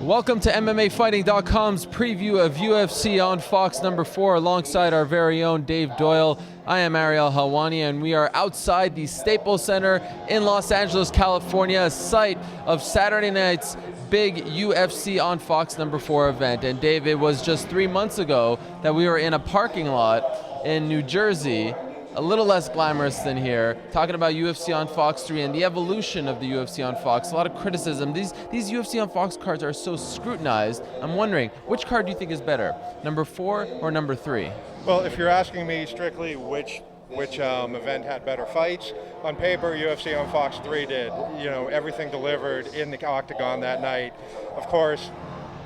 Welcome to MMAfighting.com's preview of UFC on Fox number 4 alongside our very own Dave Doyle. I am Ariel Helwani and we are outside the Staples Center in Los Angeles, California, site of Saturday night's big UFC on Fox number 4 event. And Dave, it was just 3 months ago that we were in a parking lot in New Jersey, a little less glamorous than here, talking about UFC on Fox 3 and the evolution of the UFC on Fox. A lot of criticism. These UFC on Fox cards are so scrutinized. I'm wondering, which card do you think is better, number 4 or number 3? Well, if you're asking me strictly which event had better fights, on paper, UFC on Fox 3 did. You know, everything delivered in the octagon that night. Of course,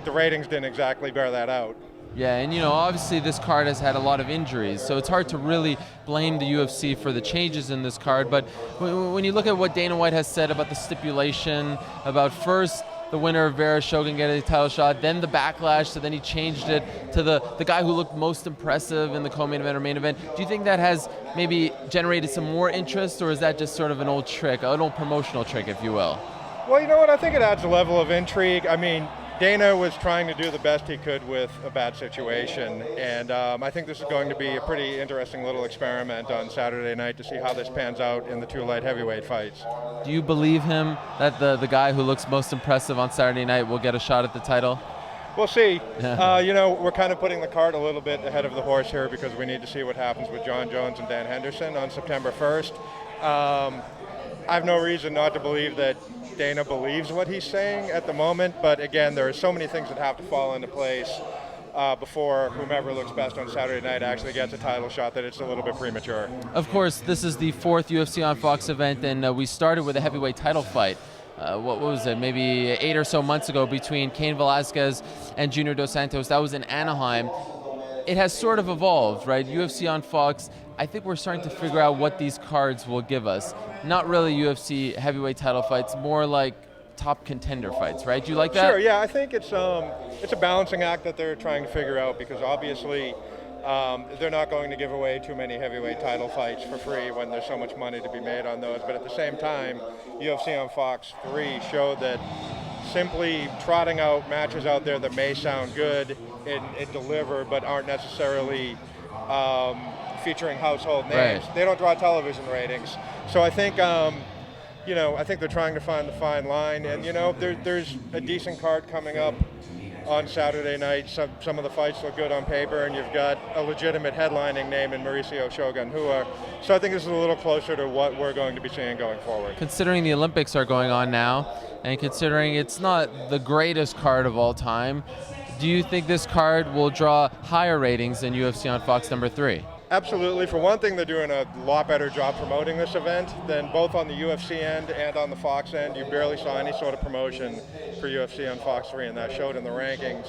the ratings didn't exactly bear that out. Yeah, and you know, obviously this card has had a lot of injuries, so it's hard to really blame the UFC for the changes in this card. But when you look at what Dana White has said about the stipulation, about first the winner of Vera Shogun getting a title shot, then the backlash, so then he changed it to the guy who looked most impressive in the co-main event or main event. Do you think that has maybe generated some more interest, or is that just sort of an old trick, an old promotional trick, if you will? Well, you know what, I think it adds a level of intrigue. I mean, Dana was trying to do the best he could with a bad situation, and I think this is going to be a pretty interesting little experiment on Saturday night to see how this pans out in the two light heavyweight fights. Do you believe him that the guy who looks most impressive on Saturday night will get a shot at the title? We'll see. You know, we're kind of putting the cart a little bit ahead of the horse here because we need to see what happens with John Jones and Dan Henderson on September 1st. I have no reason not to believe that Dana believes what he's saying at the moment, but again, there are so many things that have to fall into place before whomever looks best on Saturday night actually gets a title shot that it's a little bit premature. Of course, this is the 4th UFC on Fox event, and we started with a heavyweight title fight. What was it, maybe 8 or so months ago between Cain Velasquez and Junior Dos Santos. That was in Anaheim. It has sort of evolved, right? UFC on Fox, I think we're starting to figure out what these cards will give us. Not really UFC heavyweight title fights, more like top contender fights, right? Do you like that? Sure, yeah, I think it's a balancing act that they're trying to figure out because obviously they're not going to give away too many heavyweight title fights for free when there's so much money to be made on those. But at the same time, UFC on Fox 3 showed that simply trotting out matches out there that may sound good and deliver but aren't necessarily featuring household names. Right. They don't draw television ratings. So I think, you know, I think they're trying to find the fine line. And, you know, there's a decent card coming up on Saturday night. Some of the fights look good on paper, and you've got a legitimate headlining name in Mauricio Shogun Rua. So I think this is a little closer to what we're going to be seeing going forward. Considering the Olympics are going on now, and considering it's not the greatest card of all time, do you think this card will draw higher ratings than UFC on Fox number 3? Absolutely. For one thing, they're doing a lot better job promoting this event than both on the UFC end and on the Fox end. You barely saw any sort of promotion for UFC on Fox 3, and that showed in the ratings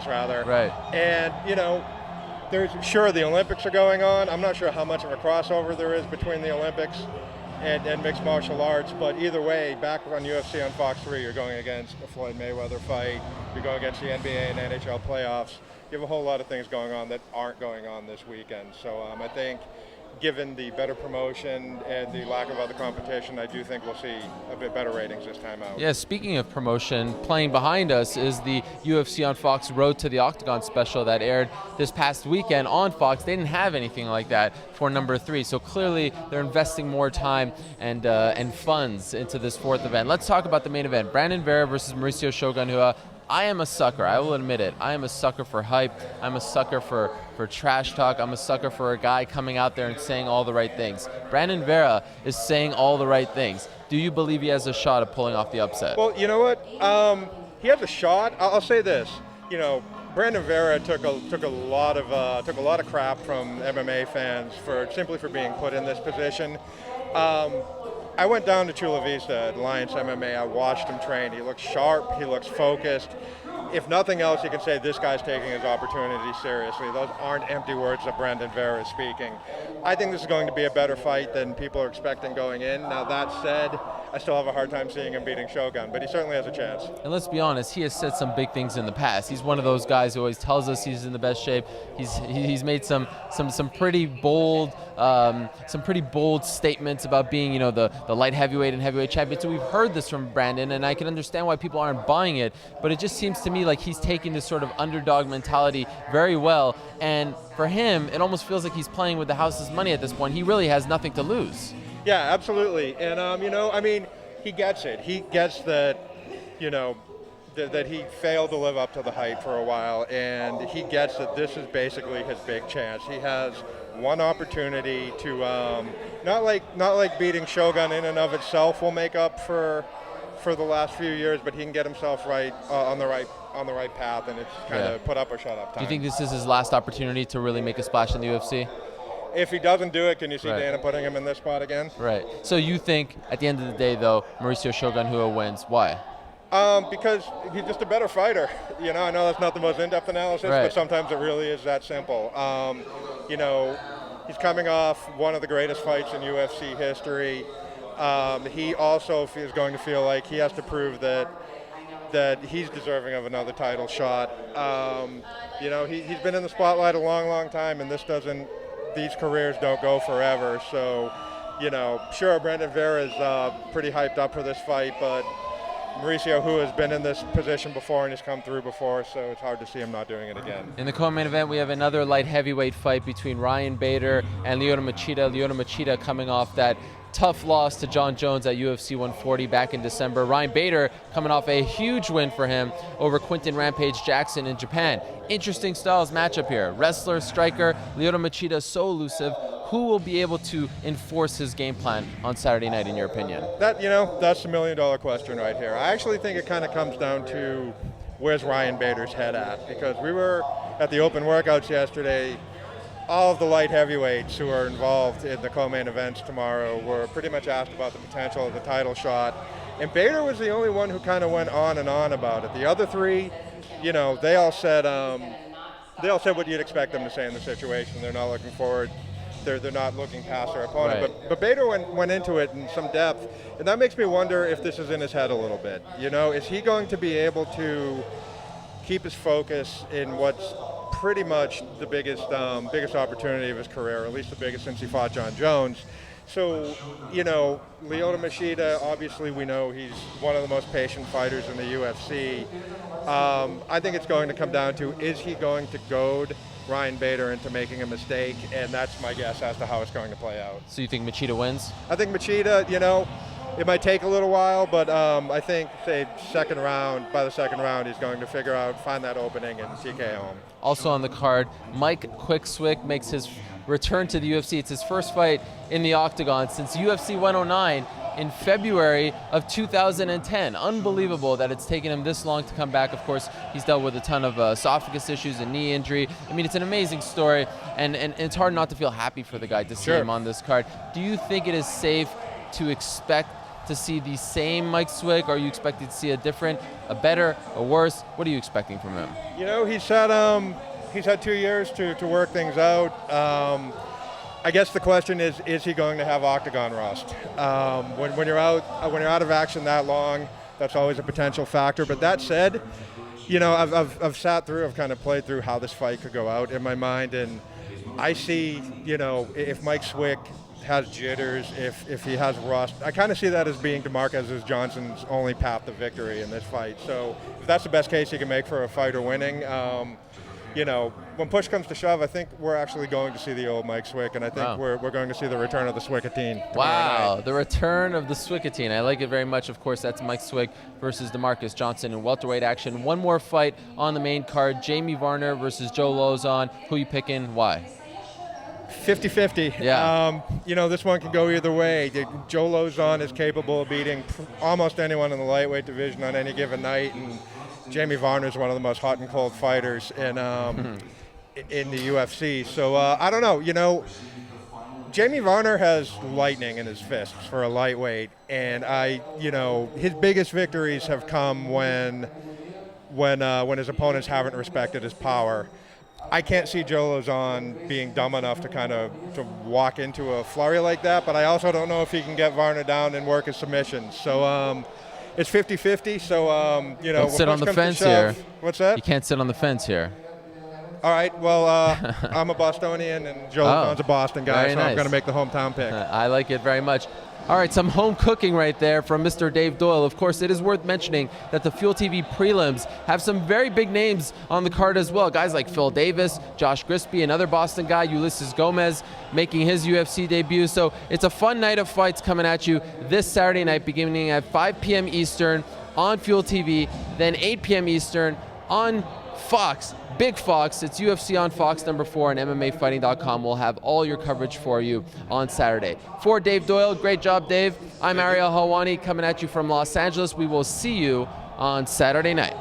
rather. Right. And, you know, sure, the Olympics are going on. I'm not sure how much of a crossover there is between the Olympics and mixed martial arts, but either way, back on UFC on Fox 3, you're going against a Floyd Mayweather fight, you're going against the NBA and NHL playoffs. You have a whole lot of things going on that aren't going on this weekend. So I think given the better promotion and the lack of other competition, I do think we'll see a bit better ratings this time out. Yeah, speaking of promotion, playing behind us is the UFC on Fox Road to the Octagon special that aired this past weekend on Fox. They didn't have anything like that for number 3, so clearly they're investing more time and funds into this 4th event. Let's talk about the main event. Brandon Vera versus Mauricio Shogun Rua. I am a sucker, I will admit it. I am a sucker for hype. I'm a sucker for trash talk. I'm a sucker for a guy coming out there and saying all the right things. Brandon Vera is saying all the right things. Do you believe he has a shot of pulling off the upset? Well, you know what? He has a shot. I'll say this. You know, Brandon Vera took a lot of crap from MMA fans simply for being put in this position. I went down to Chula Vista at Alliance MMA. I watched him train. He looks sharp. He looks focused. If nothing else, you can say this guy's taking his opportunity seriously. Those aren't empty words that Brandon Vera is speaking. I think this is going to be a better fight than people are expecting going in. Now, that said, I still have a hard time seeing him beating Shogun, but he certainly has a chance. And let's be honest, he has said some big things in the past. He's one of those guys who always tells us he's in the best shape. He's made some pretty bold statements about being, the light heavyweight and heavyweight champion. So we've heard this from Brandon, and I can understand why people aren't buying it. But it just seems to me like he's taking this sort of underdog mentality very well. And for him, it almost feels like he's playing with the house's money at this point. He really has nothing to lose. Yeah, absolutely. And, he gets it. He gets that, that he failed to live up to the hype for a while, and he gets that this is basically his big chance. He has one opportunity to, not like beating Shogun in and of itself will make up for the last few years, but he can get himself right on the right path, and it's kind of put up or shut up time. Do you think this is his last opportunity to really make a splash in the UFC? If he doesn't do it, can you see Dana putting him in this spot again? Right. So you think, at the end of the day, though, Mauricio Shogun Rua wins. Why? Because he's just a better fighter. I know that's not the most in-depth analysis, but sometimes it really is that simple. He's coming off one of the greatest fights in UFC history. He also is going to feel like he has to prove that he's deserving of another title shot. He's been in the spotlight a long, long time, and these careers don't go forever. So, sure, Brandon Vera is pretty hyped up for this fight, but Mauricio Rua has been in this position before and he's come through before, so it's hard to see him not doing it again. In the co-main event, we have another light heavyweight fight between Ryan Bader and Lyoto Machida. Lyoto Machida coming off that tough loss to John Jones at UFC 140 back in December. Ryan Bader coming off a huge win for him over Quinton Rampage Jackson in Japan. Interesting styles matchup here. Wrestler, striker, Lyoto Machida so elusive. Who will be able to enforce his game plan on Saturday night, in your opinion? That's the million-dollar question right here. I actually think it kind of comes down to where's Ryan Bader's head at, because we were at the open workouts yesterday. All of the light heavyweights who are involved in the co-main events tomorrow were pretty much asked about the potential of the title shot, and Bader was the only one who kind of went on and on about it. The other three, they all said what you'd expect them to say in the situation. They're not looking forward. They're not looking past their opponent. Right. But Bader went into it in some depth, and that makes me wonder if this is in his head a little bit. Is he going to be able to keep his focus in what's pretty much the biggest opportunity of his career, or at least the biggest since he fought John Jones? So, Lyoto Machida, obviously we know he's one of the most patient fighters in the UFC. I think it's going to come down to, is he going to goad Ryan Bader into making a mistake? And that's my guess as to how it's going to play out. So you think Machida wins? I think Machida, it might take a little while, but I think, by the second round, he's going to find that opening and TKO him. Also on the card, Mike Quickswick makes his return to the UFC. It's his first fight in the octagon since UFC 109 in February of 2010. Unbelievable that it's taken him this long to come back. Of course, he's dealt with a ton of esophagus issues and knee injury. I mean, it's an amazing story, and it's hard not to feel happy for the guy to see him on this card. Do you think it is safe to expect to see the same Mike Swick, or are you expecting to see a different, a better, a worse? What are you expecting from him? He's had 2 years to work things out. I guess the question is he going to have octagon rust? When you're out of action that long, that's always a potential factor. But that said, I've kind of played through how this fight could go out in my mind, and I see, if Mike Swick has jitters, if he has rust, I kind of see that as being DeMarquez Johnson's only path to victory in this fight. So if that's the best case he can make for a fighter winning, when push comes to shove, I think we're actually going to see the old Mike Swick, and I think we're going to see the return of the Swickatine. Wow, the return of the Swickatine. I like it very much. Of course, that's Mike Swick versus DeMarquez Johnson in welterweight action. One more fight on the main card, Jamie Varner versus Joe Lozon. Who you picking? Why? 50-50. Yeah. This one can go either way. Joe Lozon is capable of beating almost anyone in the lightweight division on any given night, and Jamie Varner is one of the most hot and cold fighters in the UFC. So I don't know. Jamie Varner has lightning in his fists for a lightweight, and his biggest victories have come when his opponents haven't respected his power. I can't see Joe Lozon being dumb enough to kind of to walk into a flurry like that, but I also don't know if he can get Varner down and work his submissions. So it's 50-50, so, you know. Don't sit on the fence here. What's that? You can't sit on the fence here. All right, well, I'm a Bostonian, and Joe Lozon's a Boston guy, so I'm going to make the hometown pick. I like it very much. All right, some home cooking right there from Mr. Dave Doyle. Of course, it is worth mentioning that the Fuel TV prelims have some very big names on the card as well. Guys like Phil Davis, Josh Grisby, another Boston guy, Ulysses Gomez, making his UFC debut. So it's a fun night of fights coming at you this Saturday night, beginning at 5 p.m. Eastern on Fuel TV, then 8 p.m. Eastern on Fox. Big Fox, it's UFC on Fox number 4, and MMAfighting.com will have all your coverage for you on Saturday. For Dave Doyle, great job, Dave. I'm Ariel Helwani coming at you from Los Angeles. We will see you on Saturday night.